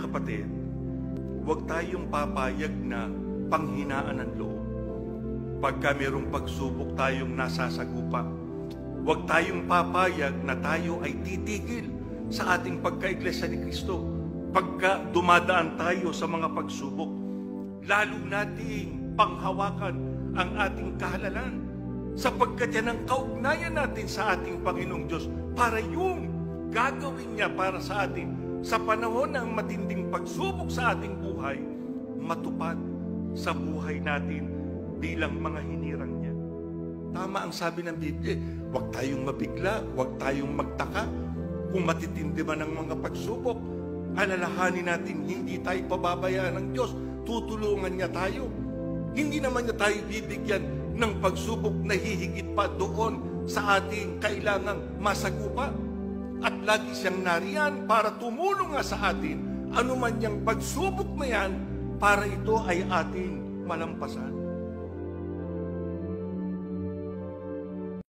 kapatid, huwag tayong papayag na panghinaan ng loob. Pagka mayroong pagsubok tayong nasasagupa, huwag tayong papayag na tayo ay titigil sa ating pagka-iglesia ni Kristo. Pagka dumadaan tayo sa mga pagsubok, lalo nating panghawakan ang ating kahalalan, sapagkat yan ang kaugnayan natin sa ating Panginoong Diyos para yung gagawin niya para sa atin sa panahon ng matinding pagsubok sa ating buhay, matupad sa buhay natin bilang mga hinirang niya. Tama ang sabi ng Biblia, huwag tayong mabigla, huwag tayong magtaka. Kung matitindi man ang mga pagsubok, alalahanin natin hindi tayo pababayaan ng Diyos, tutulungan niya tayo. Hindi naman niya tayo bibigyan ng pagsubok na hihigit pa doon sa ating kailangang masagupa. At lagi siyang nariyan para tumulong nga sa atin, anuman niyang pagsubok na yan, para ito ay ating malampasan.